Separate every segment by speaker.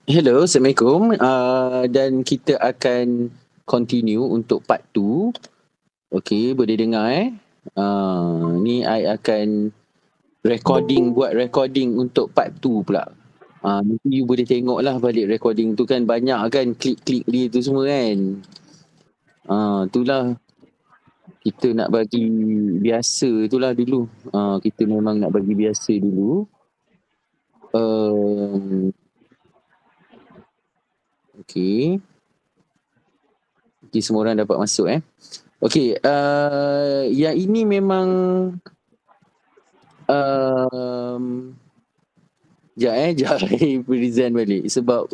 Speaker 1: Hello, Assalamualaikum. Dan kita akan continue untuk part 2. Okey, boleh dengar ni I akan buat recording untuk part 2 pula. Nanti you boleh tengok lah balik recording tu kan, banyak kan klik-klik dia tu semua kan. Itulah kita nak bagi biasa itulah dulu. Kita memang nak bagi biasa dulu. Okey. Semua orang dapat masuk Okey, yang ini memang sekejap I present balik sebab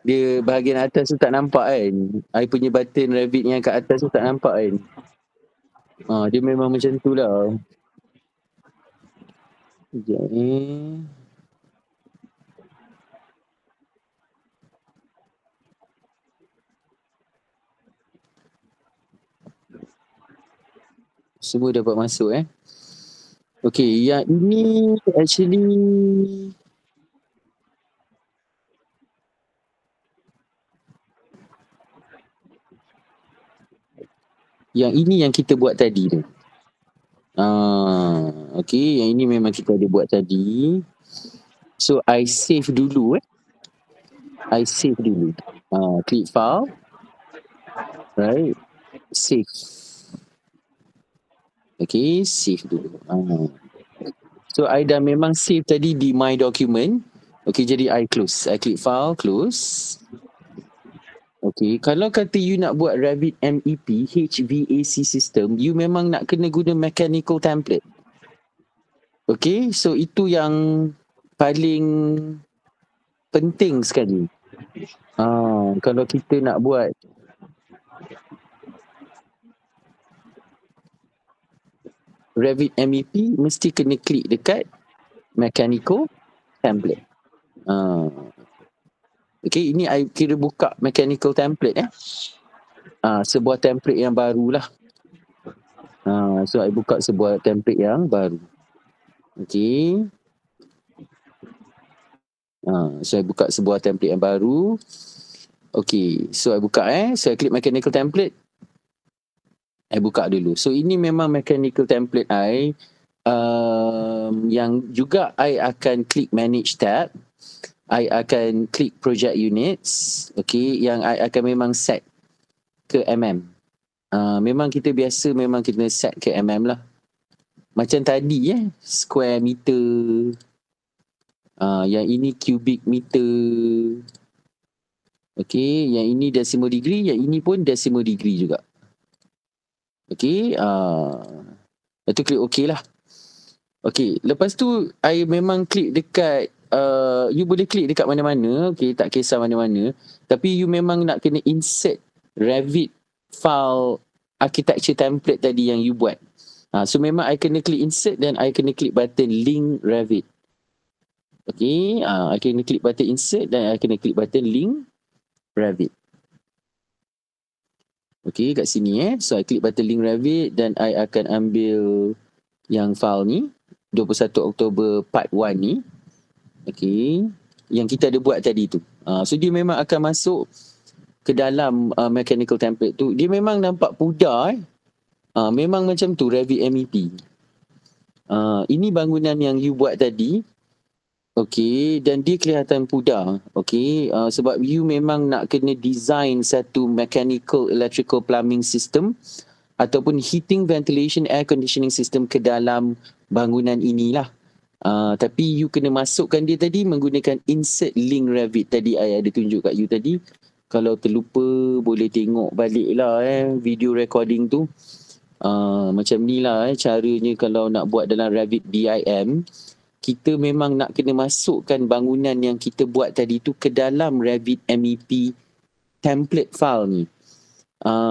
Speaker 1: dia bahagian atas tu tak nampak kan. I punya button rabbit yang kat atas tu tak nampak kan. Dia memang macam tu lah. Sekejap Semua dapat masuk Okey, yang ini actually yang ini yang kita buat tadi tu. Okey, yang ini memang kita ada buat tadi. So I save dulu I save dulu. Click file. Right. Save. Okay, save dulu. So I dah memang save tadi di my document. Okay, jadi I close. I click file, close. Okay, kalau kata you nak buat Rabbit MEP HVAC system, you memang nak kena guna mechanical template. Okay, so itu yang paling penting sekali. Kalau kita nak buat Revit MEP, mesti kena klik dekat mechanical template. Okay, ini I kira buka mechanical template sebuah template yang barulah. So I buka sebuah template yang baru. Okay. So I buka sebuah template yang baru. Okay, so I buka so I klik mechanical template. I buka dulu. So ini memang mechanical template I. Yang juga I akan klik manage tab. I akan klik project units. Okay, yang I akan memang set ke mm. Memang kita biasa memang kita set ke mm lah. Macam tadi square meter. Yang ini cubic meter. Okay, yang ini decimal degree, yang ini pun decimal degree juga. Okay, lepas tu klik okay lah. Okay, lepas tu I memang klik dekat you boleh klik dekat mana-mana. Okay, tak kisah mana-mana. Tapi you memang nak kena insert Revit file architecture template tadi yang you buat. So memang I kena klik insert dan I kena klik button link Revit. Okay, I kena klik button insert dan I kena klik button link Revit. Okay, kat sini So I klik button link Revit dan I akan ambil yang file ni 21 Oktober part 1 ni. Okay, yang kita ada buat tadi tu. So dia memang akan masuk ke dalam mechanical template tu. Dia memang nampak pudar memang macam tu Revit MEP. Ini bangunan yang you buat tadi. Okay, dan dia kelihatan pudar. Okay, sebab you memang nak kena design satu mechanical electrical plumbing system ataupun heating, ventilation, air conditioning system ke dalam bangunan inilah. Tapi you kena masukkan dia tadi menggunakan insert link Revit tadi I ada tunjuk kat you tadi. Kalau terlupa boleh tengok balik lah video recording tu. Macam ni lah caranya kalau nak buat dalam Revit BIM. Kita memang nak kena masukkan bangunan yang kita buat tadi tu ke dalam Revit MEP template file ni.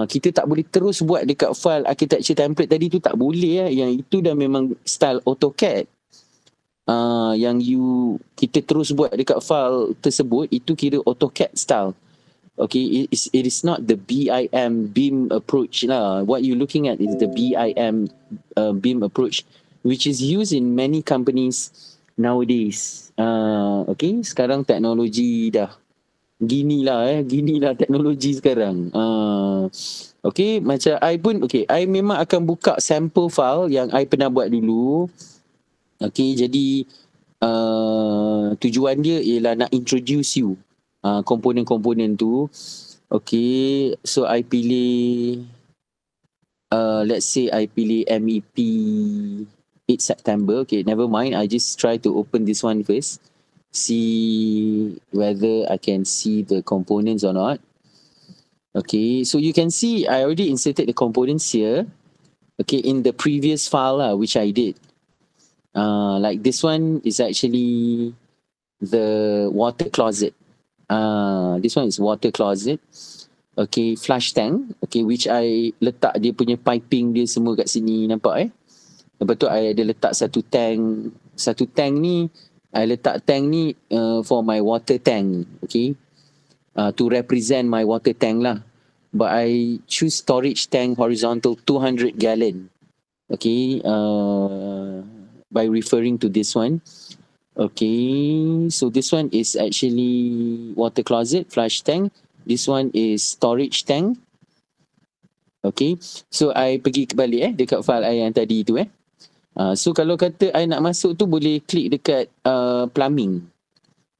Speaker 1: Kita tak boleh terus buat dekat file architecture template tadi tu, tak boleh Yang itu dah memang style AutoCAD. Yang kita terus buat dekat file tersebut, itu kira AutoCAD style. Okay, it is not the BIM approach lah. What you looking at is the BIM BIM approach, which is used in many companies nowadays. Okay, sekarang teknologi dah Ginilah teknologi sekarang. Okay, macam I pun, okay, I memang akan buka sample file yang I pernah buat dulu. Okay, jadi tujuan dia ialah nak introduce you komponen-komponen tu. Okay, so I pilih let's say I pilih MEP 8 September. Okay, never mind. I just try to open this one first. See whether I can see the components or not. Okay, so you can see I already inserted the components here. Okay, in the previous file which I did. Like this one is actually the water closet. This one is water closet. Okay, flush tank. Okay, which I letak dia punya piping dia semua kat sini, nampak Lepas tu I ada letak satu tank. Satu tank ni, I letak tank ni for my water tank. Okay, to represent my water tank lah. But I choose storage tank horizontal 200 gallon. Okay, by referring to this one. Okay, so this one is actually water closet, flush tank. This one is storage tank. Okay, so I pergi balik dekat file I yang tadi tu so kalau kata I nak masuk tu boleh klik dekat plumbing.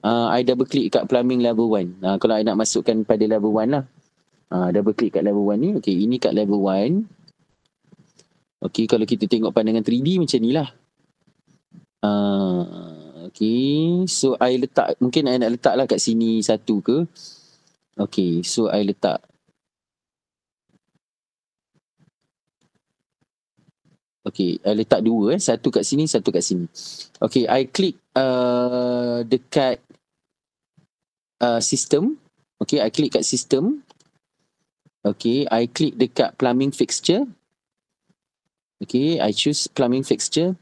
Speaker 1: I double klik kat plumbing level 1. Kalau I nak masukkan pada level 1 lah. Double klik kat level 1 ni. Okay, ini kat level 1. Okay, kalau kita tengok pandangan 3D macam ni lah. Okay, so I letak, mungkin I nak letak lah kat sini satu ke. Okay, so I letak. Okay, I letak dua satu kat sini, satu kat sini. Okay, I klik dekat system. Okay, I klik kat system. Okay, I klik dekat plumbing fixture. Okay, I choose plumbing fixture.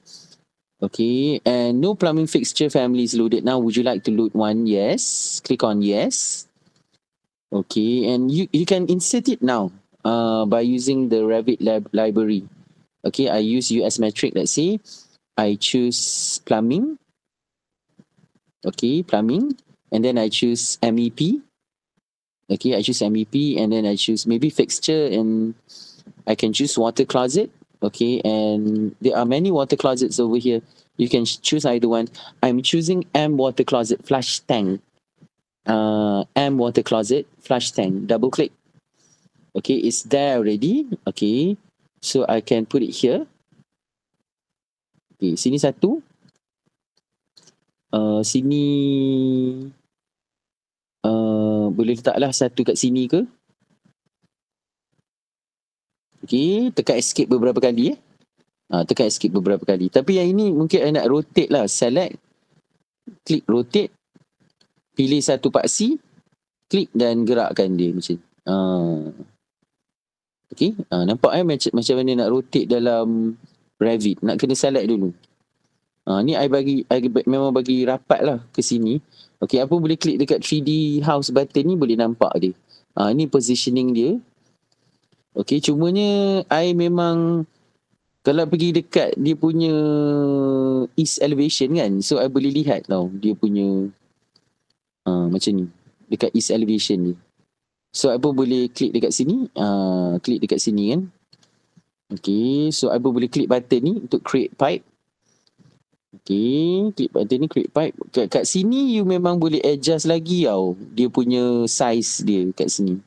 Speaker 1: Okay, and no plumbing fixture family is loaded now. Would you like to load one? Yes. Click on yes. Okay, and you can insert it now by using the Revit library. Okay, I use US metric, let's say. I choose plumbing. Okay, plumbing. And then I choose MEP. Okay, I choose MEP and then I choose maybe fixture and I can choose water closet. Okay, and there are many water closets over here. You can choose either one. I'm choosing M water closet flush tank. M water closet flush tank. Double click. Okay, it's there already. Okay, so I can put it here. Okay, sini satu. Sini boleh letaklah satu kat sini ke? Okay, tekan escape beberapa kali tekan escape beberapa kali. Tapi yang ini mungkin I nak rotate lah. Select, klik rotate, pilih satu paksi, klik dan gerakkan dia macam okay, nampak macam mana nak rotate dalam Revit. Nak kena select dulu. Ni I memang bagi rapat lah ke sini. Okay, apa boleh klik dekat 3D house button ni boleh nampak dia. Ni positioning dia. Okay, cumanya I memang kalau pergi dekat dia punya east elevation kan, so I boleh lihat tau dia punya macam ni dekat east elevation ni. So I pun boleh klik dekat sini, klik dekat sini kan. Okay, so I pun boleh klik button ni untuk create pipe. Okay, klik button ni create pipe. Kat sini you memang boleh adjust lagi tau dia punya size dia kat sini.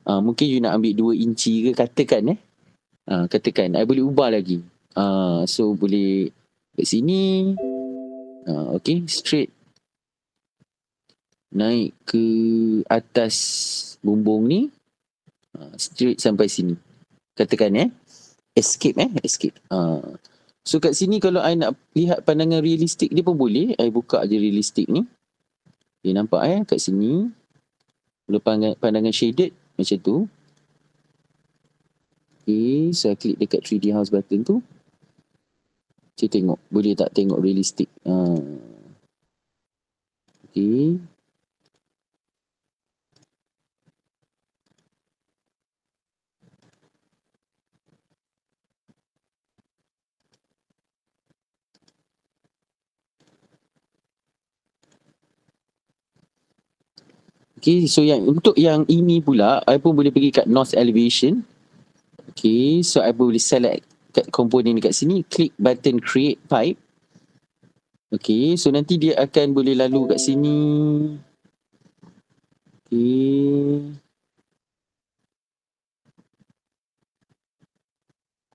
Speaker 1: Mungkin you nak ambil 2 inci ke katakan katakan I boleh ubah lagi. So boleh kat sini. Okay, straight naik ke atas bumbung ni, straight sampai sini. Katakan escape escape. So kat sini kalau I nak lihat pandangan realistik dia pun boleh. I buka je realistik ni. Okay, nampak kat sini. Kalau pandangan shaded macam tu. Okay, so I klik dekat 3D house button tu. Saya tengok, boleh tak tengok realistik. Okay. Okay, so untuk yang ini pula, I pun boleh pergi kat North Elevation. Okay, so I boleh select kat komponen dekat sini, klik button create pipe. Okay, so nanti dia akan boleh lalu kat sini. Okay.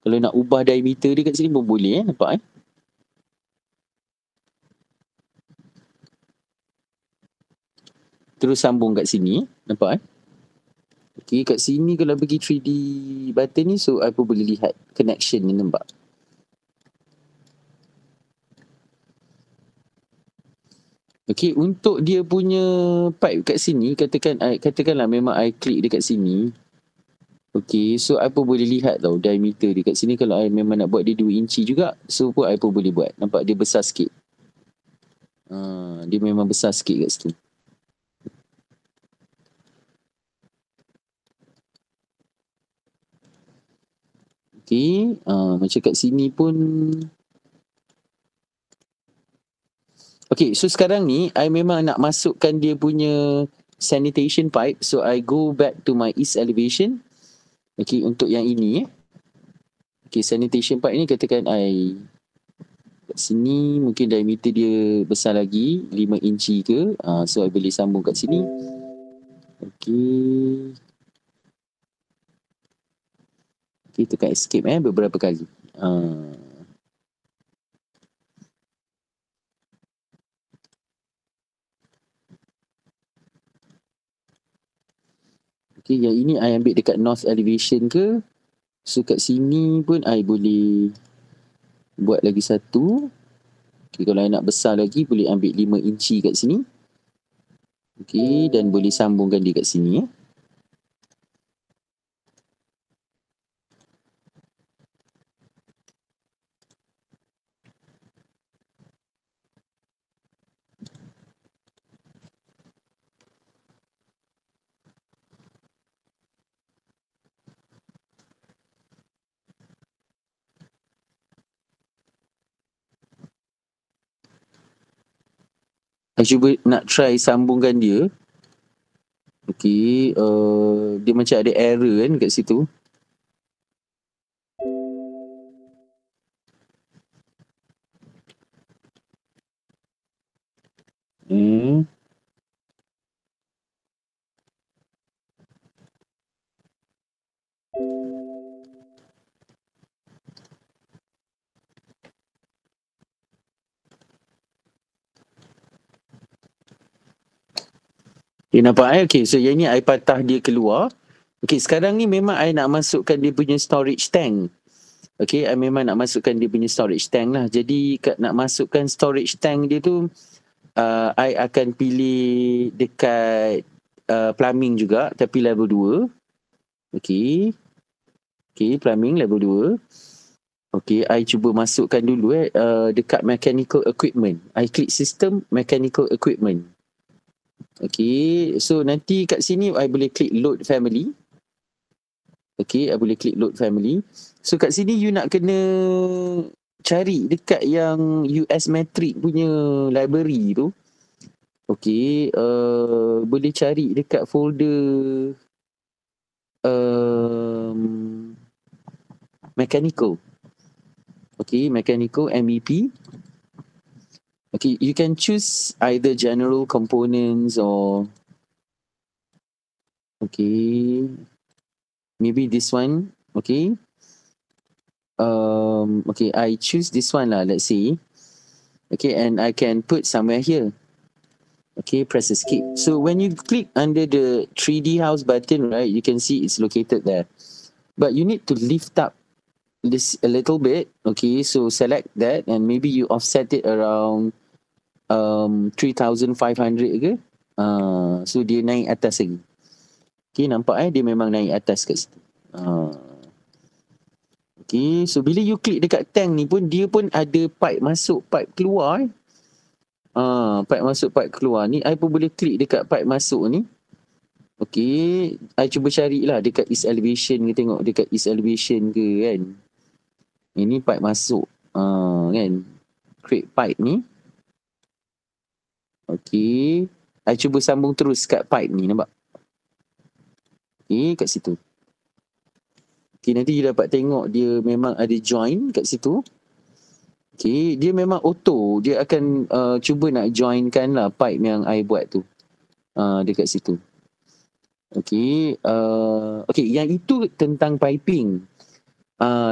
Speaker 1: Kalau nak ubah diameter dia kat sini pun boleh, nampak Terus sambung kat sini, nampak Okay, kat sini kalau pergi 3D button ni, so I pun boleh lihat connection ni, nampak. Okay, untuk dia punya pipe kat sini, katakanlah memang I klik dekat sini. Okay, so I pun boleh lihat tau diameter dia kat sini. Kalau I memang nak buat dia 2 inci juga, so pun I pun boleh buat. Nampak dia besar sikit. Dia memang besar sikit kat situ. Okay, macam kat sini pun. Okay, so sekarang ni I memang nak masukkan dia punya sanitation pipe. So I go back to my east elevation. Okay, untuk yang ini Okay, sanitation pipe ni katakan I kat sini mungkin diameter dia besar lagi 5 inci ke. So I boleh sambung kat sini. Okay. Okay, tekan escape beberapa kali. Okay, yang ini I ambil dekat north elevation ke. So kat sini pun I boleh buat lagi satu. Okay, kalau I nak besar lagi boleh ambil 5 inci kat sini. Okay, dan boleh sambungkan dia kat sini I cuba nak try sambungkan dia. Okay, dia macam ada error kan kat situ. Okay, nampak Okay, so yang ni I patah dia keluar. Okay, sekarang ni memang I nak masukkan dia punya storage tank. Okay, I memang nak masukkan dia punya storage tank lah. Jadi nak masukkan storage tank dia tu, I akan pilih dekat plumbing juga, tapi level 2. Okay. Okay, plumbing level 2. Okay, I cuba masukkan dulu dekat mechanical equipment. I klik system, mechanical equipment. Okay, so nanti kat sini I boleh klik load family. Okay, I boleh klik load family. So kat sini you nak kena cari dekat yang US Metric punya library tu. Okay, boleh cari dekat folder mechanical. Okay, mechanical MEP. Okay, you can choose either general components or okay, maybe this one. Okay. Okay, I choose this one lah, let's see. Okay, and I can put somewhere here. Okay, press escape. So when you click under the 3D house button, right, you can see it's located there. But you need to lift up this a little bit. Okay, so select that and maybe you offset it around 3,500 ke. So dia naik atas lagi. Okay, nampak dia memang naik atas kat situ. Okay, so bila you klik dekat tank ni pun, dia pun ada pipe masuk, pipe keluar pipe masuk, pipe keluar. Ni I pun boleh klik dekat pipe masuk ni. Okay, I cuba carilah dekat east elevation ke, tengok dekat east elevation ke kan. Ini pipe masuk kan, create pipe ni. Okay, I cuba sambung terus kat pipe ni, nampak? Okay, kat situ. Okay, nanti you dapat tengok dia memang ada join kat situ. Okay, dia memang auto. Dia akan cuba nak joinkan lah pipe yang I buat tu. Dekat situ. Okay, okay, yang itu tentang piping.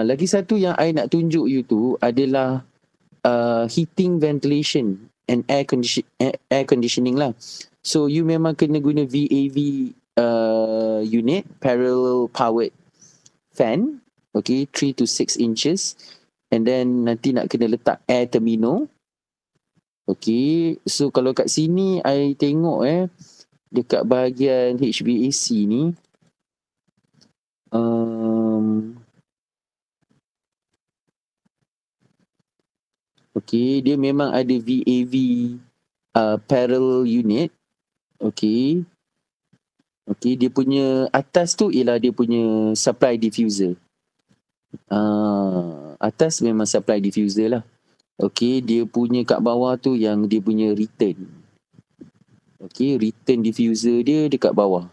Speaker 1: Lagi satu yang I nak tunjuk you tu adalah heating, ventilation and air conditioning lah. So you memang kena guna VAV unit, parallel powered fan, okay, 3 to 6 inches, and then nanti nak kena letak air terminal. Okay, so kalau kat sini I tengok dekat bahagian HVAC ni, okay, dia memang ada VAV parallel unit. Okay. Okay, dia punya atas tu ialah dia punya supply diffuser. Atas memang supply diffuser lah. Okay, dia punya kat bawah tu yang dia punya return. Okay, return diffuser dia dekat bawah.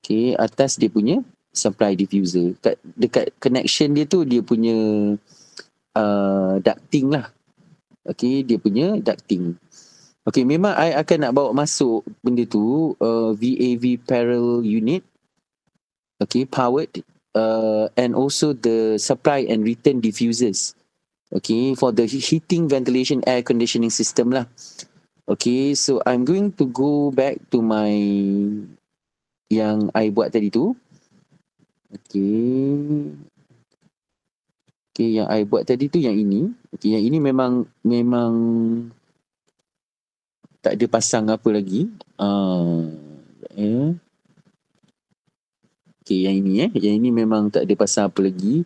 Speaker 1: Okay, atas dia punya supply diffuser. Dekat connection dia tu dia punya ducting lah. Okay, dia punya ducting. Okay, memang I akan nak bawa masuk benda tu, VAV parallel unit, okay, powered, and also the supply and return diffusers, okay, for the heating, ventilation, air conditioning system lah. Okay, so I'm going to go back to my yang I buat tadi tu. Okay, yang I buat tadi tu yang ini. Okay, yang ini memang tak ada pasang apa lagi. Okay, yang ini yang ini memang tak ada pasang apa lagi.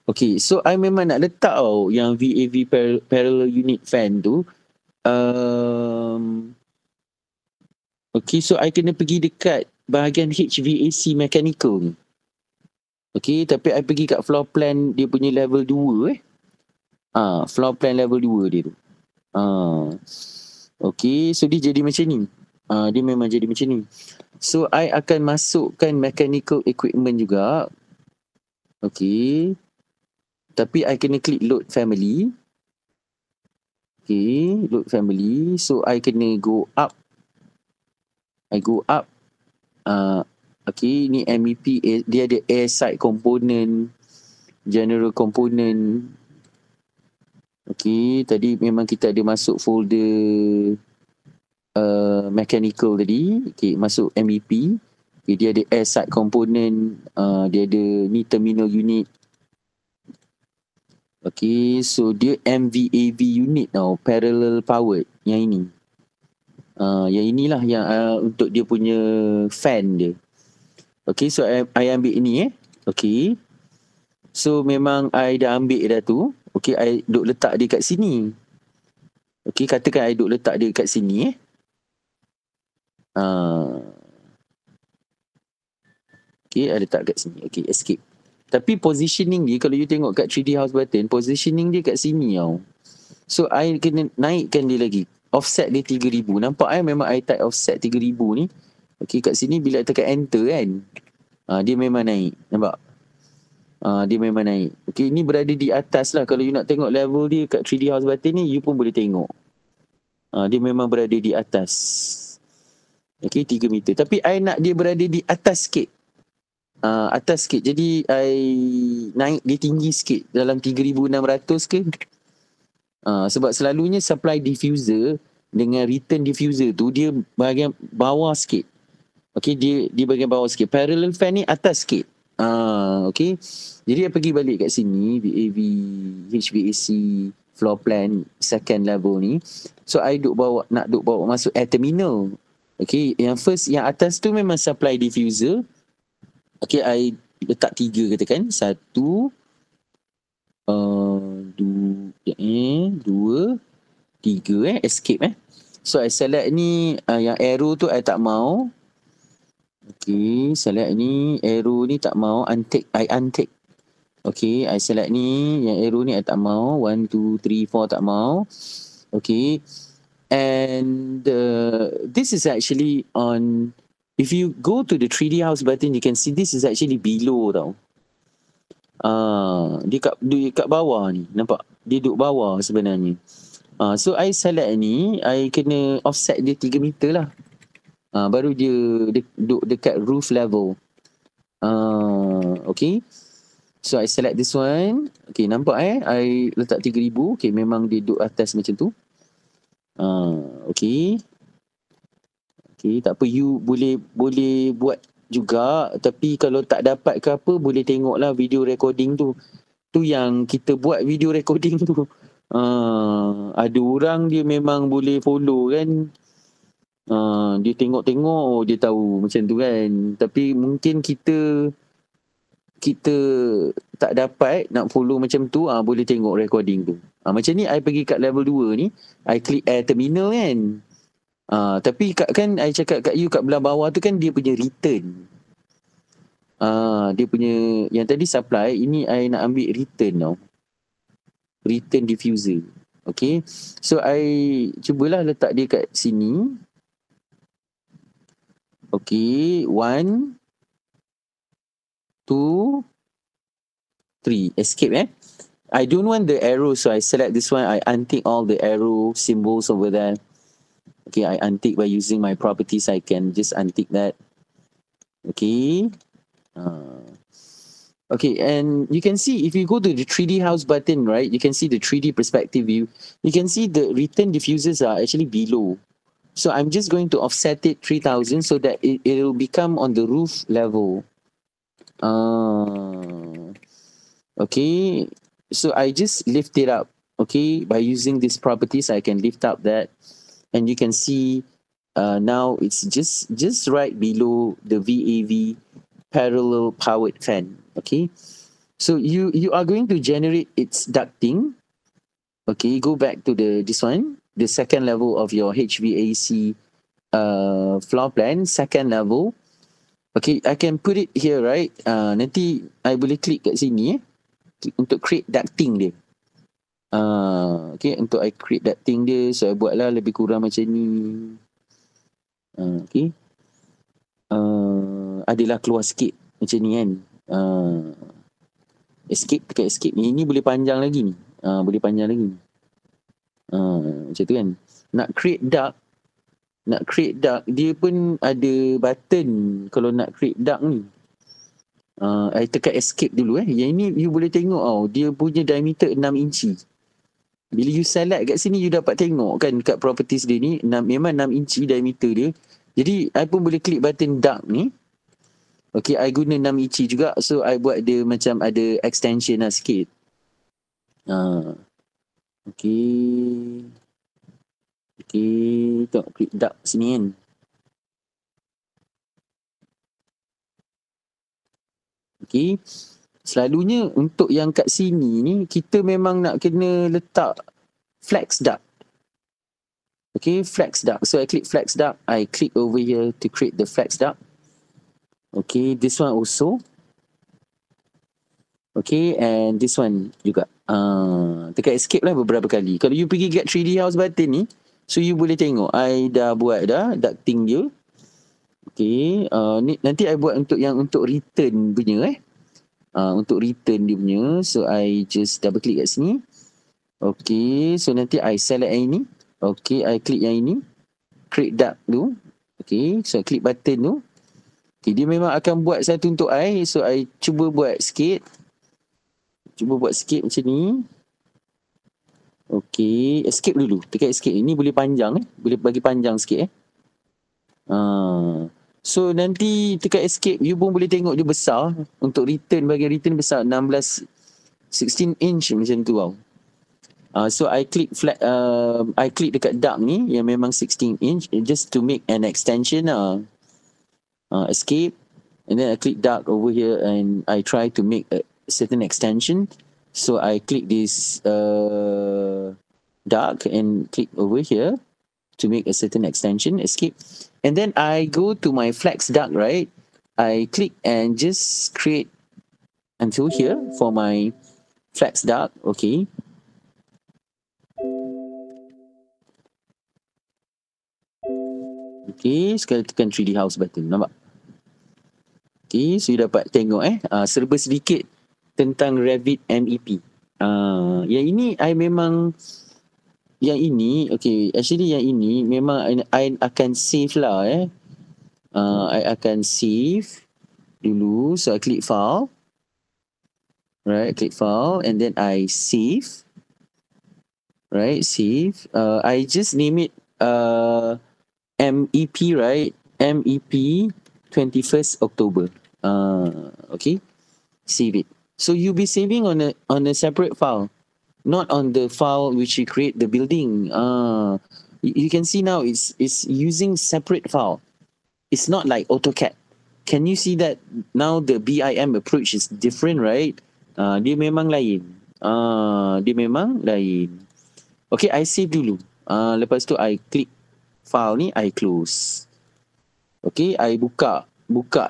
Speaker 1: Okay, so I memang nak letak yang VAV parallel unit fan tu. Okay, so I kena pergi dekat bahagian HVAC mechanical ni. Okay, tapi I pergi kat floor plan dia punya level 2 floor plan level 2 dia tu. Okay, so dia jadi macam ni. Dia memang jadi macam ni. So, I akan masukkan mechanical equipment juga. Okay. Tapi, I kena klik load family. Okay, load family. So, I kena go up. I go up. Okay, ni MEP. Dia ada air side component, general component. Okay, tadi memang kita ada masuk folder mechanical tadi. Okay, masuk MEP. Okay, dia ada air side component. Dia ada ni terminal unit. Okay, so dia MVAV unit tau, parallel powered. Yang ini. Yang inilah yang untuk dia punya fan dia. Okay, so I ambil ini Okay. So memang I dah ambil dah tu. Okay, I duk letak dia kat sini. Okay, katakan I duk letak dia kat sini Okay, I letak kat sini. Okay, escape. Tapi positioning dia, kalau you tengok kat 3D house button, positioning dia kat sini tau. So, I kena naikkan dia lagi. Offset dia 3,000. Nampak memang I type offset 3,000 ni. Okay, kat sini bila tekan enter kan. Dia memang naik. Nampak? Dia memang naik. Okay, ni berada di atas lah. Kalau you nak tengok level dia kat 3D house button ni, you pun boleh tengok. Dia memang berada di atas. Okay, 3 meter. Tapi I nak dia berada di atas sikit. Atas sikit. Jadi, I naik dia tinggi sikit. Dalam 3,600 ke. Sebab selalunya supply diffuser dengan return diffuser tu, dia bahagian bawah sikit. Okay, dia bahagian bawah sikit. Parallel fan ni atas sikit. Okay. Jadi, I pergi balik kat sini. VAV, HVAC, floor plan, second level ni. So, I nak bawa masuk air terminal. Okay, yang first, yang atas tu memang supply diffuser. Okay, I letak 3 katakan. 1, 2, 3 escape So, I select ni, yang arrow tu I tak mau. Okay, select ni, arrow ni tak mau, untick, I untick. Okay, I select ni, yang arrow ni I tak mau, 1, 2, 3, 4 tak mau. Okay, And this is actually on, if you go to the 3D house button, you can see this is actually below tau. Dia kat bawah ni, nampak? Dia duduk bawah sebenarnya. So I select ni, I kena offset dia 3 meter lah. Baru dia duduk dekat roof level. Okay. So I select this one. Okay, nampak I letak 3,000. Okay, memang dia duduk atas macam tu. Okay. Okay, tak apa, you boleh buat juga, tapi kalau tak dapat ke apa, boleh tengok lah video recording tu. Tu yang kita buat video recording tu. Ada orang dia memang boleh follow kan. Dia tengok-tengok, dia tahu macam tu kan. Tapi mungkin kita tak dapat nak follow macam tu, boleh tengok recording tu. Macam ni, I pergi kat level 2 ni, I klik air terminal kan. Tapi kan I cakap kat you kat belah bawah tu kan dia punya return. Dia punya yang tadi supply, ini I nak ambil return tau. Return diffuser. Okay. So I cubalah letak dia kat sini. Okay. 1 2 3. Escape I don't want the arrow, so I select this one. I untick all the arrow symbols over there. Okay, I untick by using my properties. I can just untick that. Okay. Okay, and you can see if you go to the 3D house button, right, you can see the 3D perspective view. You can see the return diffusers are actually below. So I'm just going to offset it 3,000 so that it'll become on the roof level. Okay, so I just lift it up. Okay, by using these properties, I can lift up that. And you can see now it's just right below the VAV parallel powered fan. Okay, so you are going to generate its ducting. Okay, go back to this one, the second level of your HVAC floor plan, second level. Okay, I can put it here, right? Nanti I boleh klik kat sini untuk create ducting dia. Okay, untuk I create that thing dia, so I buatlah lebih kurang macam ni. Okay. Adalah keluar sikit macam ni kan. Escape, tekan escape ni. Ini boleh panjang lagi ni. Boleh panjang lagi ni. Macam tu kan. Nak create duct, dia pun ada button kalau nak create duct ni. I tekan escape dulu Yang ini you boleh tengok dia punya diameter 6 inci. Bila you select kat sini, you dapat tengok kan kat properties dia ni, memang 6 inci diameter dia. Jadi, I pun boleh klik button duct ni. Okay, I guna 6 inci juga. So, I buat dia macam ada extension lah sikit. Okay. Okay, tengok klik duct sini kan. Okay. Selalunya untuk yang kat sini ni, kita memang nak kena letak flex duct. Okay, flex duct. So I click flex duct. I click over here to create the flex duct. Okay, this one also. Okay, and this one juga. Tekan escape lah beberapa kali. Kalau you pergi get 3D house button ni, so you boleh tengok. I dah buat ducting dia. Okay, nanti I buat untuk return punya untuk return dia punya. So I just double click kat sini. Okay, so nanti I select yang ini. Okay, I click yang ini. Create duct tu. Okay, so I click button tu. Okay, dia memang akan buat satu untuk I. So I cuba buat sikit. Macam ni. Okay, escape dulu. Tekan escape. Ini boleh panjang Boleh bagi panjang sikit So nanti tekan escape, you pun boleh tengok dia besar. Untuk bagian return besar 16 inch macam tu tau. So I click dekat duct ni yang memang 16 inch just to make an extension escape, and then I click duct over here and I try to make a certain extension. So I click this duct and click over here to make a certain extension, escape. And then I go to my flex duct, right? I click and just create until here for my flex duct. Okay. Okay, sekarang tekan 3D House button. Nampak? Okay, so you dapat tengok serba sedikit tentang Revit MEP. Yang ini I memang, yang ini, okay, actually yang ini memang I akan save lah I akan save dulu. So I click file. Right, click file and then I save. Right, save. I just name it MEP, right? MEP 21st October. Okay, save it. So you'll be saving on a separate file, not on the file which you create the building. You can see now it's using separate file. It's not like AutoCAD. Can you see that now the BIM approach is different, right? Dia memang lain. Dia memang lain. Okay, I save dulu. Lepas tu I click file ni, I close. Okay, I buka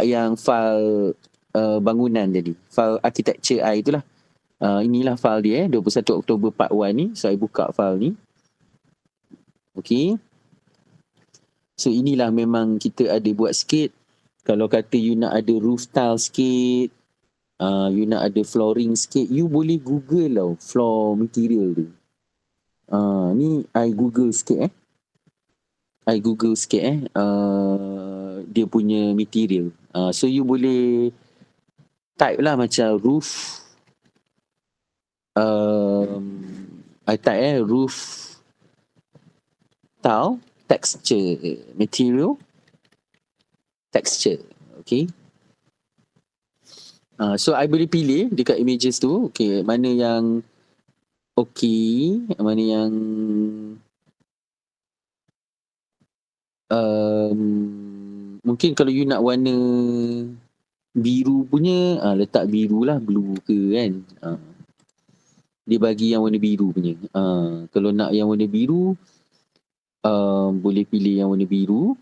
Speaker 1: yang file bangunan tadi. File architecture I itulah. Inilah file dia 21 Oktober part 1 ni. So I buka file ni. Okay. So inilah memang kita ada buat sikit. Kalau kata you nak ada roof tile sikit, you nak ada flooring sikit, you boleh Google tau floor material tu. Ni I Google sikit dia punya material. So you boleh type lah macam roof. I type roof tile texture material texture. Okay. So I boleh pilih dekat images tu. Okay, mana yang okay, mana yang mungkin kalau you nak warna biru punya, letak biru lah, blue ke kan. Dia bagi yang warna biru punya. Kalau nak yang warna biru, boleh pilih yang warna biru.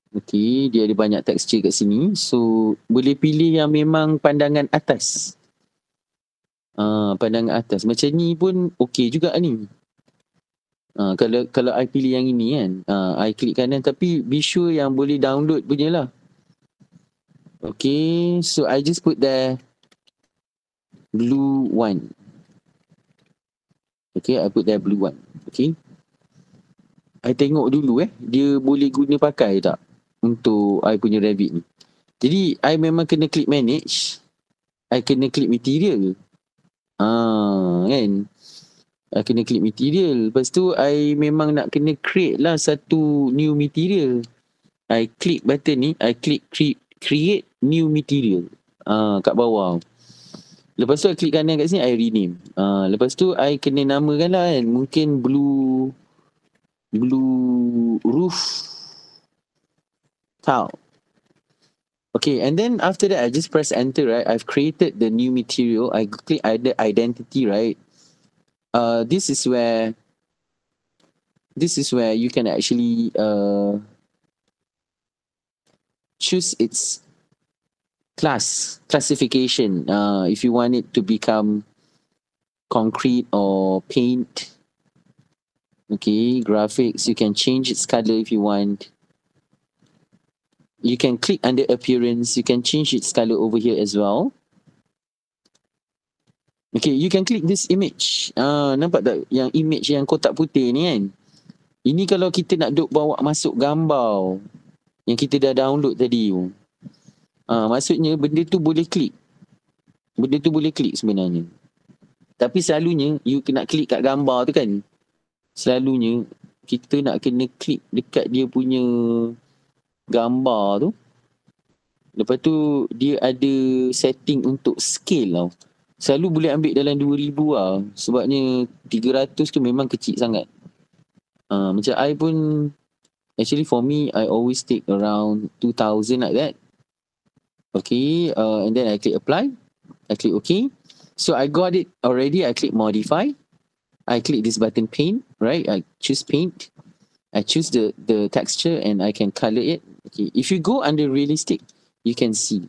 Speaker 1: Okay, dia ada banyak texture kat sini. So boleh pilih yang memang pandangan atas. Pandangan atas. Macam ni pun okay juga ni. Kalau I pilih yang ini kan, I klik kanan, tapi be sure yang boleh download punya lah. Okay, so I just put there blue one. Okay, I put there blue one. Okay, I tengok dulu dia boleh guna pakai tak untuk I punya Revit ni. Jadi I memang kena klik manage, I kena klik material. Kan, I kena klik material. Lepas tu I memang nak kena create lah satu new material. I klik button ni, I klik create new material kat bawah. Lepas tu I klik kanan kat sini, I rename. Lepas tu I kena namakan lah kan, mungkin blue roof tile. Okay, and then after that I just press enter, right? I've created the new material. I click identity, right? This is where you can actually choose its classification. If you want it to become concrete or paint. Okay, graphics, you can change its color if you want. You can click under appearance, you can change its color over here as well. Okay, you can click this image. Nampak tak yang image yang kotak putih ni kan? Ini kalau kita nak duk bawa masuk gambar yang kita dah download tadi tu. Maksudnya benda tu boleh klik. Benda tu boleh klik sebenarnya. Tapi selalunya you kena klik kat gambar tu kan. Selalunya kita nak kena klik dekat dia punya gambar tu. Lepas tu dia ada setting untuk scale tau. Selalu boleh ambil dalam 2000 lah. Sebabnya 300 tu memang kecil sangat. Macam I pun, actually for me, I always take around 2000 like that. Okay, and then I click apply. I click OK. So I got it already. I click modify. I click this button paint, right? I choose paint. I choose the texture and I can color it. Okay, if you go under realistic, you can see.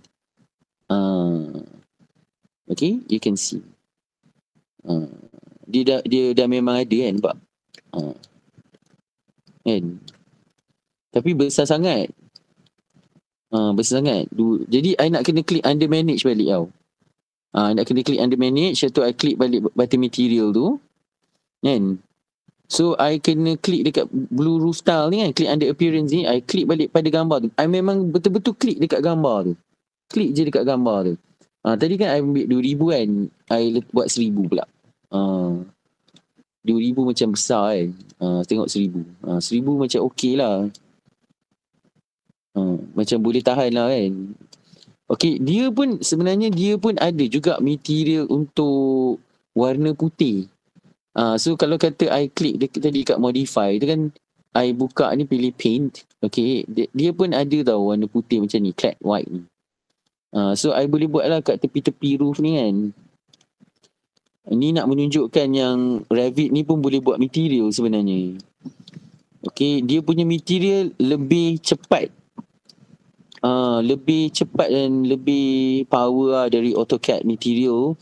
Speaker 1: Okay, you can see. Dia dah memang ada kan, nampak? Kan? Tapi besar sangat. Besar sangat. Jadi I nak kena klik under manage balik tau. Nak kena klik under manage, atau I klik balik button material tu. Kan? So I kena klik dekat blue roof tile ni kan, klik under appearance ni, I klik balik pada gambar tu. I memang betul-betul klik dekat gambar tu. Klik je dekat gambar tu. Tadi kan I ambil 2000 kan, I buat 1000 pula. 2000 macam besar kan. Tengok 1000. 1000 macam okey lah. Macam boleh tahan lah kan. Okay, dia pun sebenarnya dia pun ada juga material untuk warna putih. So kalau kata I klik tadi kat modify tu kan, I buka ni pilih paint. Okay, dia pun ada tau warna putih macam ni, clad white ni. So I boleh buat lah kat tepi-tepi roof ni kan. Ni nak menunjukkan yang Revit ni pun boleh buat material sebenarnya. Okay, dia punya material lebih cepat. Lebih cepat dan lebih power lah dari AutoCAD material.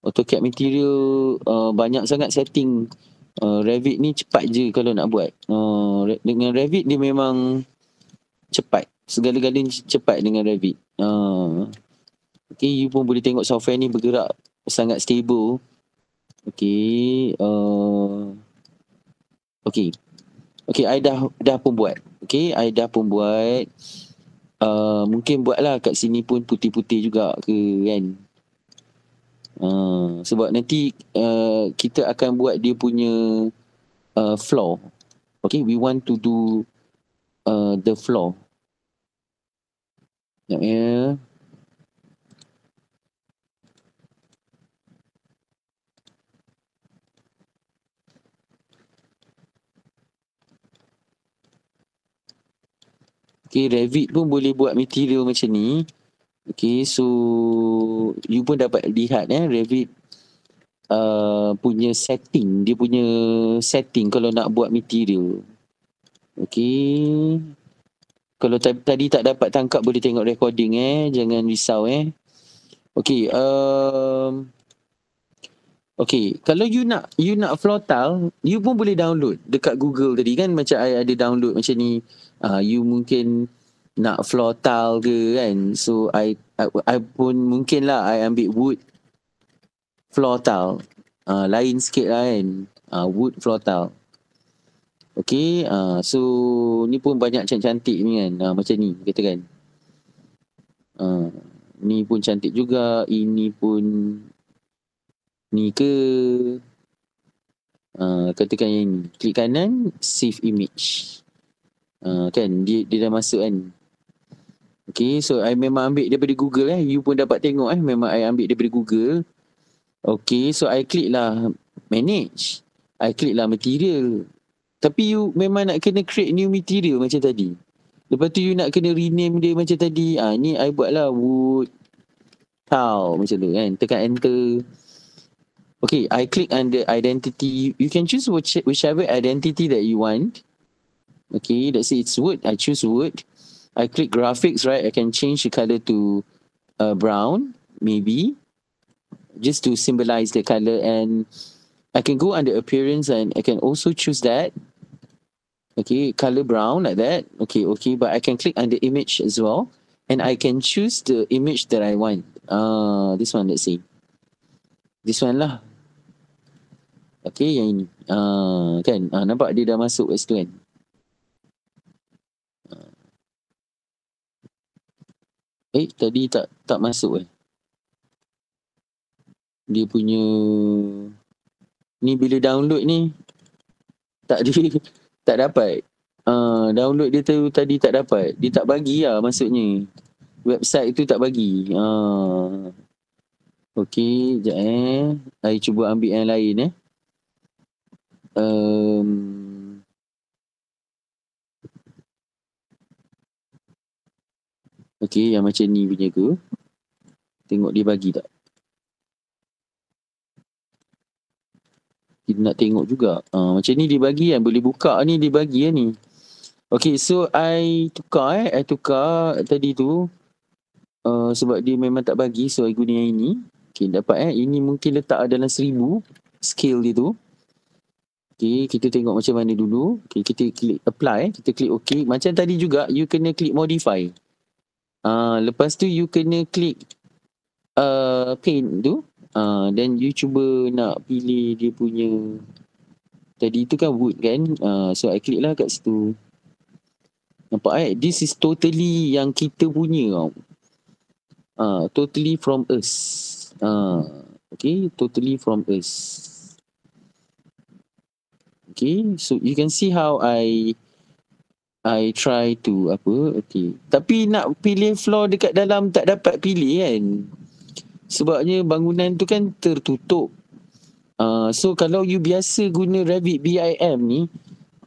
Speaker 1: AutoCAD material banyak sangat setting. Revit ni cepat je kalau nak buat. Dengan Revit dia memang cepat. Segala-galanya cepat dengan Revit. Okay, you pun boleh tengok software ni bergerak sangat stable. Okay. Okay, I dah pun buat. Okay, I dah pun buat. Mungkin buatlah kat sini pun putih-putih juga ke kan. Sebab nanti kita akan buat dia punya floor. Okay, we want to do the floor. Ya. Okay, Revit pun boleh buat material macam ni. Okay, so you pun dapat lihat Revit punya setting. Dia punya setting kalau nak buat material. Okay. Kalau tadi tak dapat tangkap, boleh tengok recording Jangan risau Okay. Okay, kalau you nak floor tile, you pun boleh download dekat Google tadi kan, macam I ada download macam ni. You mungkin nak floor tile ke kan, so I pun mungkin lah I ambil wood floor tile. Lain sikit lah kan, wood floor tile. Okay, so ni pun banyak cantik-cantik ni kan, macam ni kata kan. Ni pun cantik juga, ini pun ni ke. Katakan yang ni, klik kanan, save image. Kan dia dah masuk kan. Okay, so I memang ambil daripada Google you pun dapat tengok memang I ambil daripada Google. Okay, so I klik lah manage, I klik lah material. Tapi you memang nak kena create new material macam tadi. Lepas tu you nak kena rename dia macam tadi. Ni I buat lah wood tile macam tu kan, tekan enter. Okay, I click under identity. You can choose whichever identity that you want. Okay, let's say it's wood. I choose wood. I click graphics, right? I can change the color to brown, maybe, just to symbolize the color. And I can go under appearance and I can also choose that. Okay, color brown like that. Okay, but I can click under image as well. And I can choose the image that I want. This one, let's say. This one lah. Okay, yang ini. Kan? Nampak dia dah masuk kat situ kan? Tadi tak masuk dia punya ni bila download ni tak dapat. Download dia tu tadi tak dapat. Dia tak bagi lah maksudnya. Website tu tak bagi. Okey, sekejap I cuba ambil yang lain Okey, yang macam ni punya ke? Tengok dia bagi tak? Kita nak tengok juga. Macam ni dia bagi kan, boleh buka ni dia bagi ni. Okay, so I tukar I tukar tadi tu. Sebab dia memang tak bagi, so I guna yang ini. Okay, dapat ini mungkin letak dalam 1000 scale dia tu. Okay, kita tengok macam mana dulu. Okay, kita klik apply, kita klik OK. Macam tadi juga, you kena klik modify. Lepas tu you kena klik paint tu. Then you cuba nak pilih dia punya, tadi tu kan wood kan. So I klik lah kat situ. Nampak this is totally yang kita punya tau. Totally from us. Okay, totally from us. Okay, so you can see how I try to okay. Tapi nak pilih floor dekat dalam tak dapat pilih kan. Sebabnya bangunan tu kan tertutup. So kalau you biasa guna Revit BIM ni,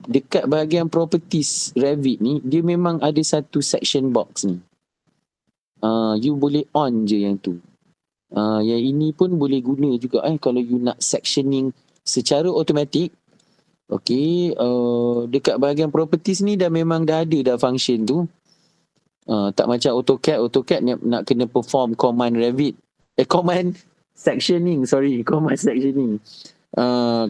Speaker 1: dekat bahagian properties Revit ni, dia memang ada satu section box ni. You boleh on je yang tu. Yang ini pun boleh guna juga kalau you nak sectioning secara automatic. Okay, dekat bahagian properties ni memang dah ada dah function tu. Tak macam AutoCAD nak kena perform command Revit. Command sectioning.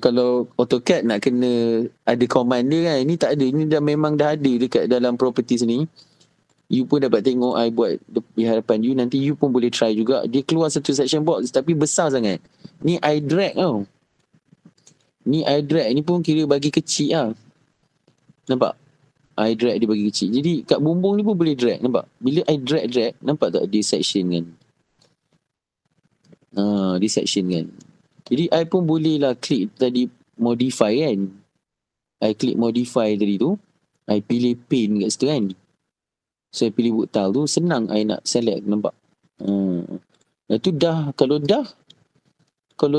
Speaker 1: Kalau AutoCAD nak kena ada command dia kan. Ini tak ada. Ini memang dah ada dekat dalam properties ni. You pun dapat tengok I buat di hadapan you. Nanti you pun boleh try juga. Dia keluar satu section box tapi besar sangat. Ni I drag tau. Ni pun kira bagi kecil lah. Nampak? I drag dia bagi kecil. Jadi kat bumbung ni pun boleh drag. Nampak? Bila I drag, nampak tak dia section kan? Dia section kan? Jadi I pun boleh lah klik tadi modify kan? I klik modify tadi tu. I pilih paint kat situ kan? So I pilih wood tile tu. Senang I nak select. Nampak? Itu dah. Kalau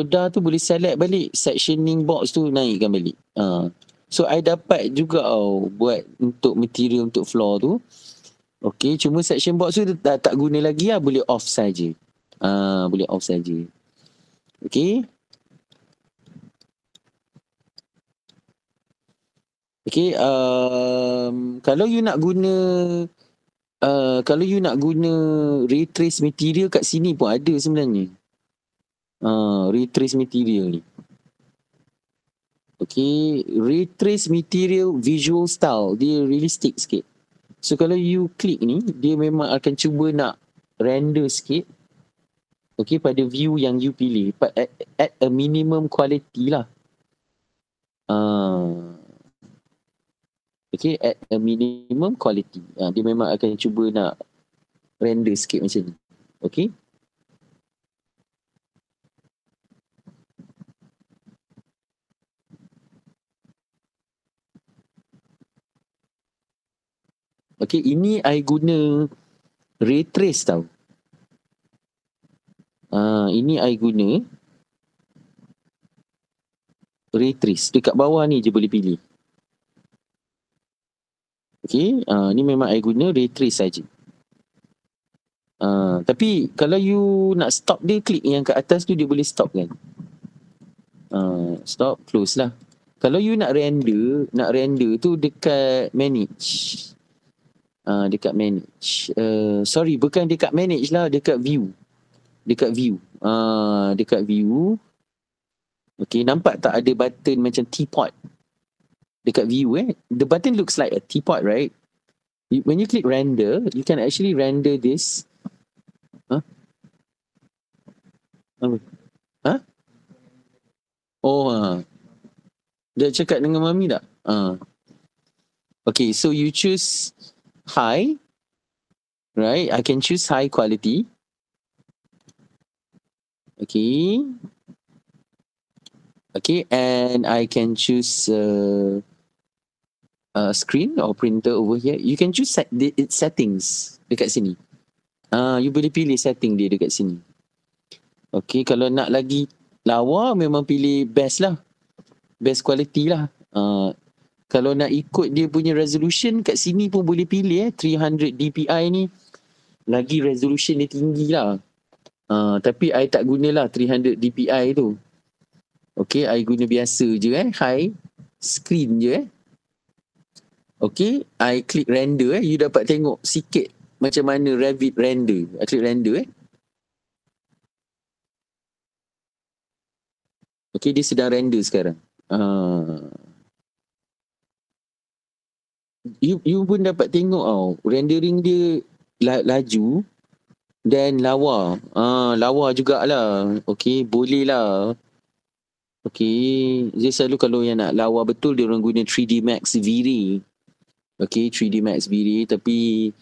Speaker 1: dah tu boleh select balik. Sectioning box tu naikkan balik. So I dapat juga buat untuk material untuk floor tu. Okay, cuma section box tu dah tak guna lagi lah. Boleh off saja. Boleh off saja. Okay. Okay, kalau you nak guna ray trace material kat sini pun ada sebenarnya. Ray trace material ni. Okay, ray trace material visual style. Dia realistic sikit. So kalau you klik ni, dia memang akan cuba nak render sikit. Okay, pada view yang you pilih. But at a minimum quality lah. Okay, at a minimum quality. Dia memang akan cuba nak render sikit macam ni. Okay. Okay, ini I guna ray trace tau. Ini I guna ray trace. Dekat bawah ni je boleh pilih. Okay, ni memang I guna ray trace saja. Tapi kalau you nak stop dia, klik yang kat atas tu dia boleh stop kan. Stop, close lah. Kalau you nak render tu dekat manage. Dekat manage. Sorry, bukan dekat manage lah, dekat view. Dekat view. Okay, nampak tak ada button macam teapot? Dekat view the button looks like a teapot, right? When you click render, you can actually render this. Dah cakap dengan mami tak? Okay, so you choose high. Right, I can choose high quality. Okay, and I can choose screen or printer over here. You can choose its settings dekat sini. You boleh pilih setting dia dekat sini. Okay, kalau nak lagi lawa memang pilih best lah. Best quality lah. Kalau nak ikut dia punya resolution kat sini pun boleh pilih 300 dpi ni. Lagi resolution dia tinggi lah. Tapi I tak gunalah 300 dpi tu. Okay, I guna biasa je high screen je Okay, I click render you dapat tengok sikit macam mana Revit render. I click render Okay, dia sedang render sekarang. You pun dapat tengok rendering dia laju dan lawa. Lawa jugalah. Okay, boleh lah. Okay, dia selalu kalau yang nak lawa betul dia orang guna 3D Max V-Ray. Okay, 3D Max V-Ray tapi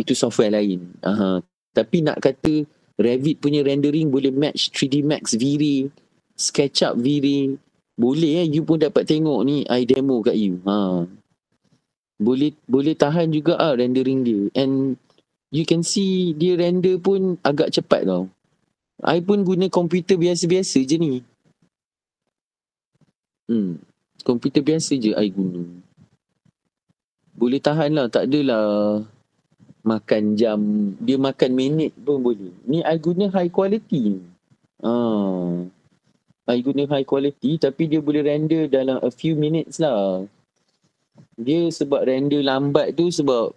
Speaker 1: itu software lain. Tapi nak kata Revit punya rendering boleh match 3D Max V-Ray, SketchUp V-Ray, boleh you pun dapat tengok ni I demo kat you. Boleh tahan juga rendering dia, and you can see dia render pun agak cepat tau. I pun guna komputer biasa-biasa je ni. Komputer biasa je I guna. Boleh tahan lah, tak adalah makan jam. Dia makan minit pun boleh. Ni I guna high quality. I guna high quality tapi dia boleh render dalam a few minutes lah. Dia sebab render lambat tu sebab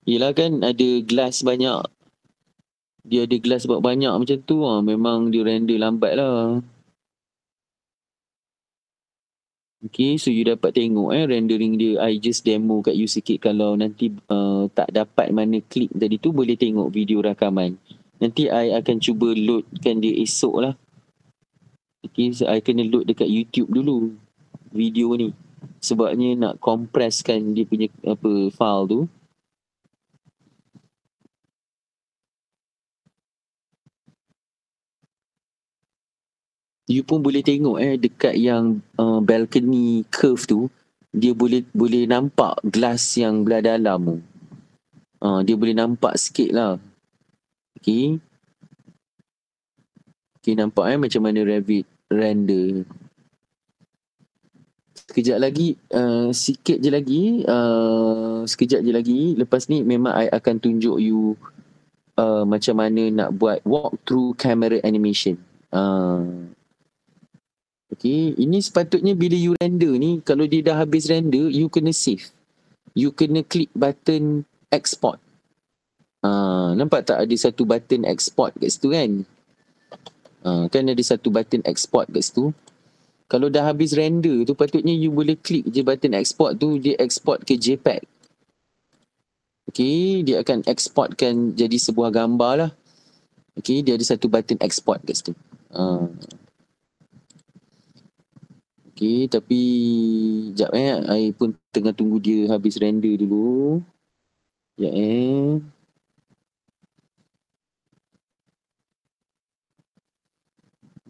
Speaker 1: yelah kan ada glass banyak. Dia ada glass banyak macam tu memang dia render lambat lah. Okay, so you dapat tengok rendering dia. I just demo kat you sikit. Kalau nanti tak dapat mana klik tadi tu, boleh tengok video rakaman. Nanti I akan cuba loadkan dia esok lah. Okay, so I kena load dekat YouTube dulu video ni. Sebabnya nak compresskan dia punya file tu. You pun boleh tengok dekat yang balcony curve tu, dia boleh nampak glass yang belah dalam tu. Dia boleh nampak sikit lah. Okay. Okay, nampak macam mana Revit render. Sekejap lagi, sikit je lagi, sekejap je lagi. Lepas ni memang I akan tunjuk you macam mana nak buat walkthrough camera animation. Okay, ini sepatutnya bila you render ni, kalau dia dah habis render, you kena save. You kena klik button export. Nampak tak ada satu button export kat situ kan? Kan ada satu button export kat situ. Kalau dah habis render tu, patutnya you boleh klik je button export tu, dia export ke JPEG. Okay, dia akan exportkan jadi sebuah gambar lah. Okay, dia ada satu button export kat situ. Okay, tapi sekejap I pun tengah tunggu dia habis render dulu. Sekejap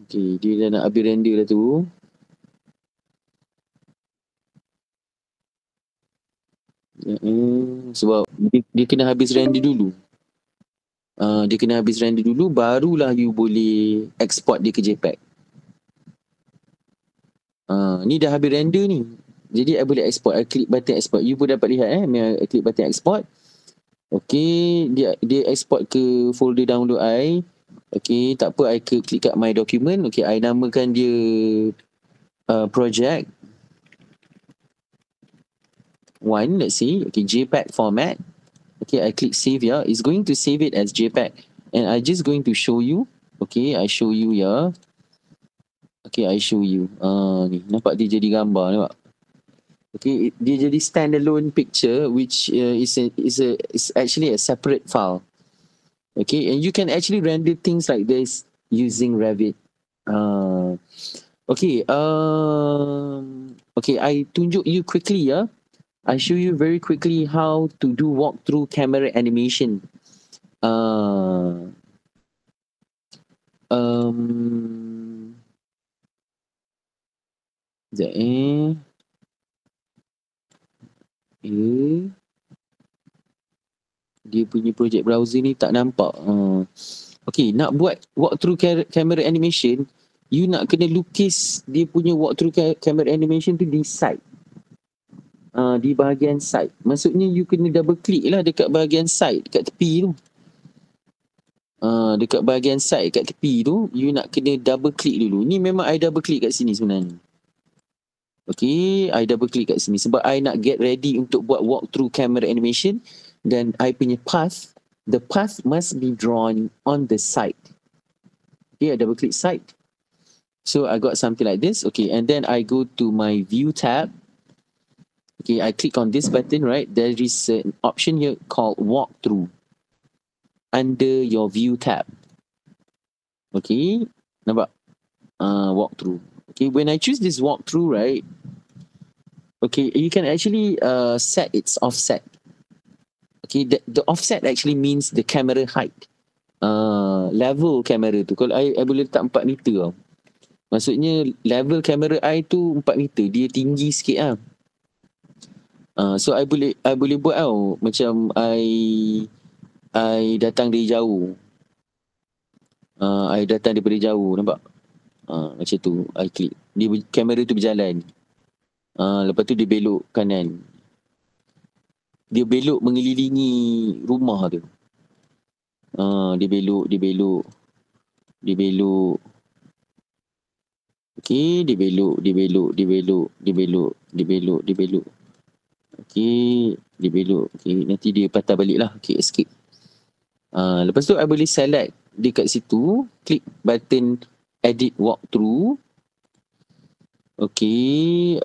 Speaker 1: Okay, dia dah nak habis render dah tu. Sebab dia kena habis render dulu. Dia kena habis render dulu, barulah you boleh export dia ke JPEG. Ni dah habis render ni. Jadi I boleh export. I klik button export. You pun dapat lihat I klik button export. Okay, dia export ke folder download I. Okay, tak apa, I klik kat my document. Okay, I namakan dia project 1, let's see. Okay, JPEG format. Okay, I click save here. It's going to save it as JPEG. And I just going to show you. Okay, I show you here. Okay, I show you. Ni, nampak dia jadi gambar, nampak? Okay, dia jadi standalone picture which is actually a separate file. Okay, and you can actually render things like this using Revit. Okay, okay, I tunjuk you quickly I show you very quickly how to do walkthrough camera animation. Sekejap dia punya project browser ni tak nampak. Okay, nak buat walkthrough camera animation, you nak kena lukis dia punya walkthrough camera animation tu di side. Di bahagian side. Maksudnya you kena double click lah dekat bahagian side, dekat tepi tu. Dekat bahagian side kat tepi tu, you nak kena double click dulu. Ni memang I double click kat sini sebenarnya. Okay, I double click kat sini sebab I nak get ready untuk buat walkthrough camera animation. Dan I punya path, the path must be drawn on the side. Okay, I double click side. So I got something like this. Okay, and then I go to my view tab. Okay, I click on this button, right? There is an option here called walkthrough under your view tab. Okay, nampak? Walkthrough. Okay, when I choose this walkthrough, right? Okay, you can actually set its offset. Okay, the offset actually means the camera height. Level kamera tu. Kalau I boleh letak 4 meter tau. Maksudnya level kamera I tu 4 meter. Dia tinggi sikit lah. So I boleh buat tau. Macam I datang dari jauh. I datang daripada jauh. Nampak? Macam tu. I klik. Kamera tu berjalan. Lepas tu dia belok kanan. Dia belok mengelilingi rumah tu. Dia belok. Okay, dia belok. Okay, dia belok. Okay, nanti dia patah balik lah. Okay, escape. Lepas tu I boleh select dekat situ. Klik button edit walkthrough. Okay,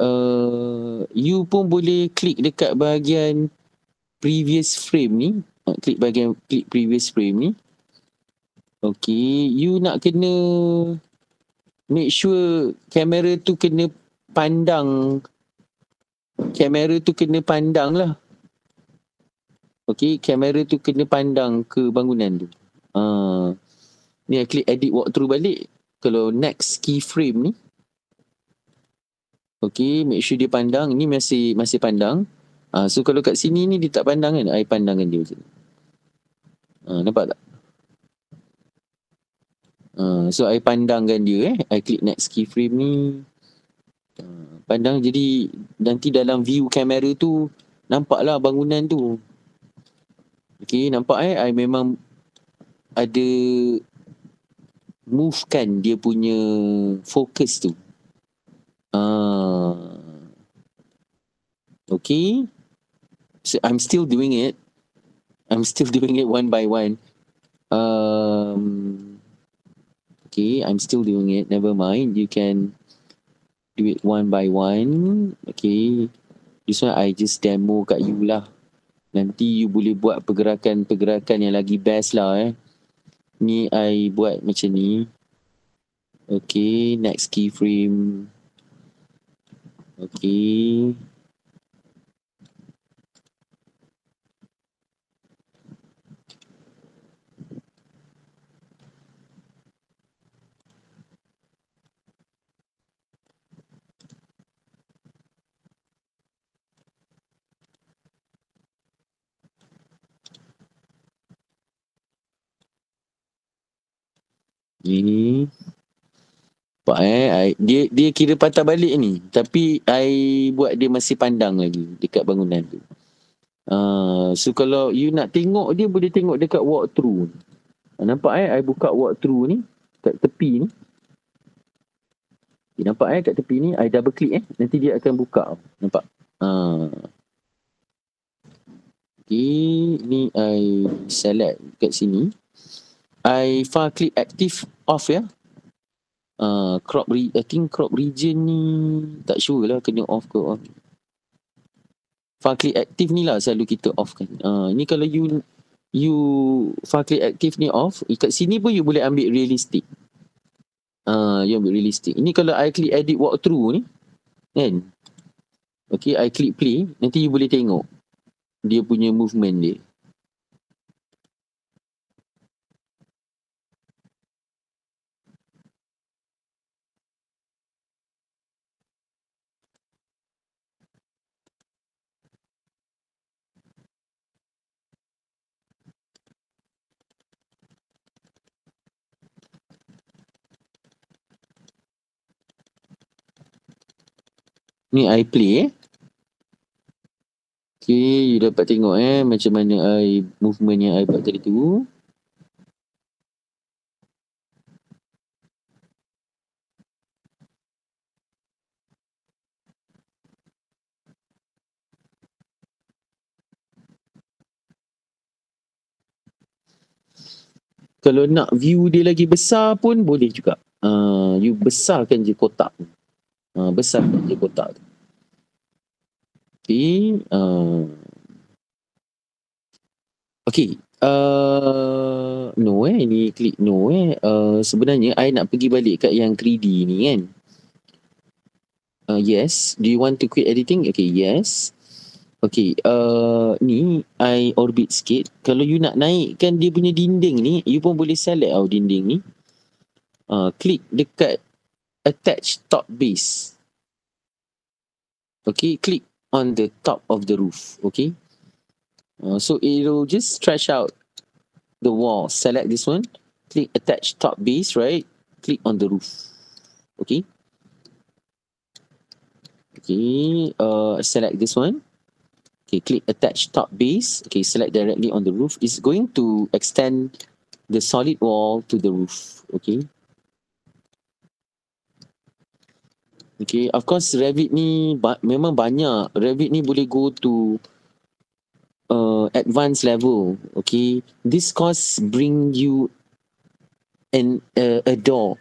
Speaker 1: you pun boleh klik dekat bahagian previous frame ni. Klik previous frame ni. Okay, you nak kena make sure kamera tu kena pandang. Kamera tu kena pandang lah. Okay, kamera tu kena pandang ke bangunan tu. Ni I klik edit walkthrough balik. Kalau next keyframe ni. Okay, make sure dia pandang. Ini masih pandang. So kalau kat sini ni dia tak pandang kan, I pandangkan dia macam tu. Nampak tak? So I pandangkan dia I klik next keyframe ni. Pandang, jadi nanti dalam view kamera tu nampaklah bangunan tu. Okay, nampak I memang ada movekan dia punya fokus tu. Okay. So I'm still doing it one by one. Okay, I'm still doing it. Never mind. You can do it one by one. Okay. This one I just demo kat you lah. Nanti you boleh buat pergerakan-pergerakan yang lagi best lah Ni I buat macam ni. Okay, next keyframe. Okay. Ini nampak dia kira patah balik ni, tapi I buat dia masih pandang lagi dekat bangunan tu. So kalau you nak tengok dia, boleh tengok dekat walkthrough. Nampak I buka walkthrough ni kat tepi ni. Nampak kat tepi ni, I double click nanti dia akan buka. Nampak? Okay, ni I select kat sini. I far click active off ya. I think crop region ni tak sure lah kena off ke on. Far click active ni lah selalu kita off kan. Ni kalau you far click active ni off, kat sini pun you boleh ambil realistic. You ambil realistic. Ini kalau I click edit walkthrough ni kan. Okay, I click play, nanti you boleh tengok dia punya movement dia. Ni I play Okay, you dapat tengok macam mana movement yang I buat tadi tu. Kalau nak view dia lagi besar pun boleh juga. You besarkan je kotak tu. Besarkan je kotak tu. Okay. Okay. No ni klik no sebenarnya I nak pergi balik kat yang 3D ni kan. Yes. Do you want to quit editing? Okay, yes. Okay, ni I orbit sikit. Kalau you nak naikkan dia punya dinding ni, you pun boleh select dinding ni. Klik dekat attach top base. Okay, click on the top of the roof. Okay. So it'll just stretch out the wall. Select this one. Click attach top base, right? Click on the roof. Okay. Okay, select this one. Okay, click attach top base. Okay, select directly on the roof. It's going to extend the solid wall to the roof. Okay. Okay, of course Revit ni memang banyak. Revit ni boleh go to advanced level. Okay, this course bring you a door.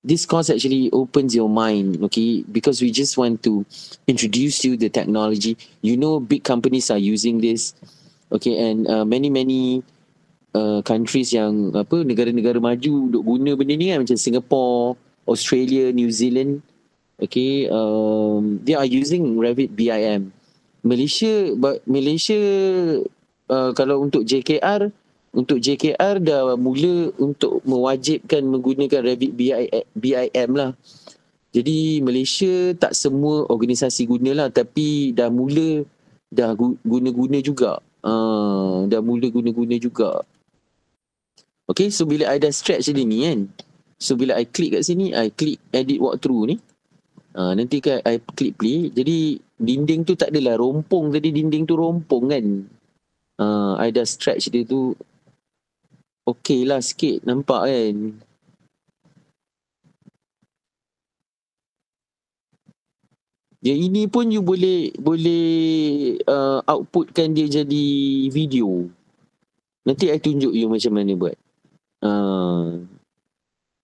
Speaker 1: This course actually opens your mind, okay, because we just want to introduce you the technology. You know, big companies are using this, okay, and many countries yang negara-negara maju duk guna benda ni kan, macam Singapore, Australia, New Zealand, okay, they are using Revit BIM. Malaysia kalau untuk JKR dah mula untuk mewajibkan menggunakan Revit BIM lah. Jadi Malaysia tak semua organisasi gunalah, tapi dah mula guna-guna juga. Okay, so bila I dah stretch dia ni kan, so bila I klik kat sini, I klik edit walkthrough ni, nanti kan I klik play, jadi dinding tu tak adalah rompong. Tadi dinding tu rompong kan. I dah stretch dia tu okey lah sikit, nampak kan. Yang ini pun you boleh outputkan dia jadi video. Nanti I tunjuk you macam mana buat.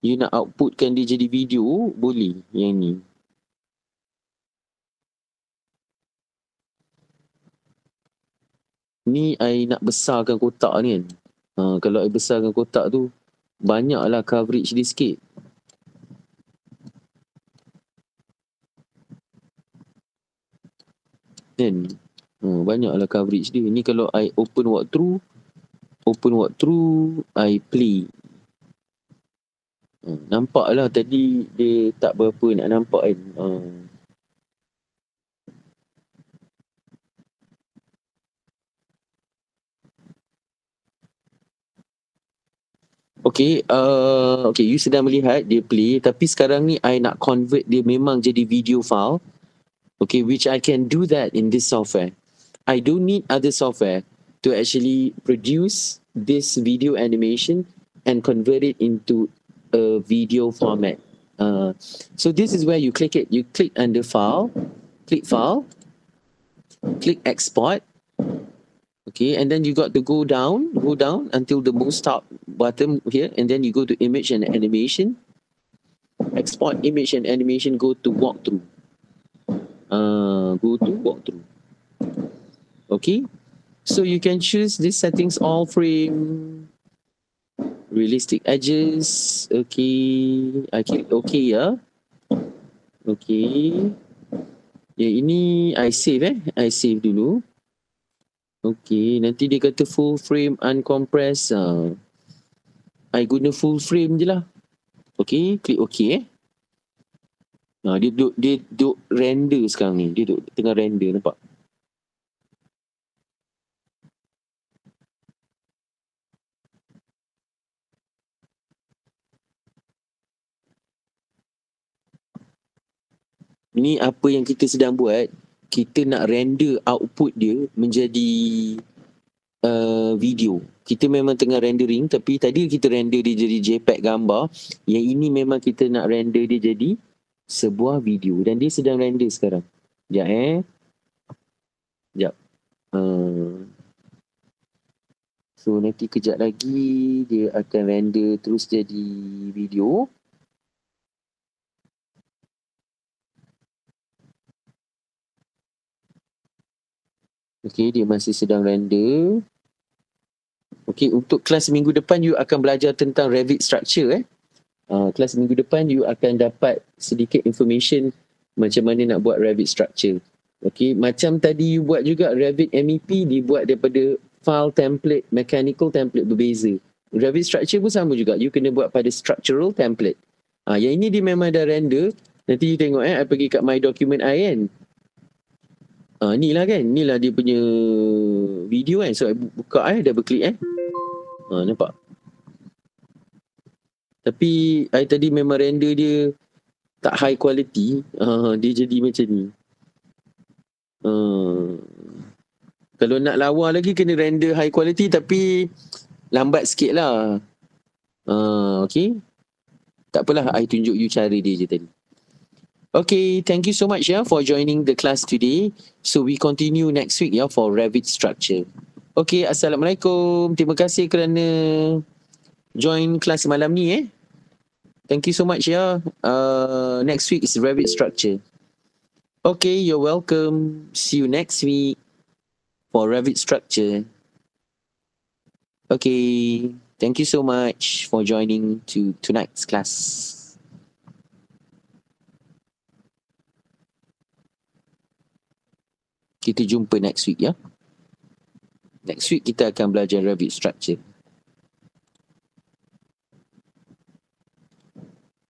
Speaker 1: You nak outputkan dia jadi video, boleh yang ni. Ni I nak besarkan kotak ni kan. Kalau I besarkan kotak tu, banyaklah coverage dia sikit. Kan? Banyaklah coverage dia. Ni kalau I open walkthrough, I play. Nampaklah tadi dia tak berapa nak nampak kan. Okay, you sedang melihat dia play, tapi sekarang ni I nak convert dia memang jadi video file. Okay, which I can do that in this software. I don't need other software to actually produce this video animation and convert it into a video format. So this is where you click it. You click under file, click export. Okay, and then you got to go down until the most top bottom here, and then you go to image and animation. Export image and animation, go to walkthrough. Okay, so you can choose these settings: all frame, realistic edges. Okay, I click okay ya. Okay, ini I save I save dulu. Okay, nanti dia kata full frame uncompressed. I guna full frame je lah. Okay, klik okay dia duduk render sekarang ni. Dia duduk tengah render, nampak? Ni apa yang kita sedang buat. Kita nak render output dia menjadi video. Kita memang tengah rendering, tapi tadi kita render dia jadi JPEG gambar. Yang ini memang kita nak render dia jadi sebuah video, dan dia sedang render sekarang. Sekejap. So nanti kejap lagi dia akan render terus jadi video. Okay, dia masih sedang render. Okay, untuk kelas minggu depan you akan belajar tentang Revit structure. Kelas minggu depan you akan dapat sedikit information macam mana nak buat Revit structure. Okay, macam tadi you buat juga Revit MEP dibuat daripada file template, mechanical template berbeza. Revit structure pun sama juga. You kena buat pada structural template. Yang ini dia memang dah render. Nanti you tengok I pergi kat my document I kan. Ni lah kan. Ni lah dia punya video kan. So I buka double click nampak. Tapi I tadi memang render dia tak high quality. Dia jadi macam ni. Kalau nak lawa lagi kena render high quality tapi lambat sikit lah. Okay. Tak apalah, I tunjuk you cara dia je tadi. Okay, thank you so much for joining the class today. So we continue next week for Revit structure. Okay, Assalamualaikum. Terima kasih kerana join kelas malam ni Thank you so much next week is Revit structure. Okay, you're welcome. See you next week for Revit structure. Okay, thank you so much for joining to tonight's class. Kita jumpa next week Next week kita akan belajar Revit structure.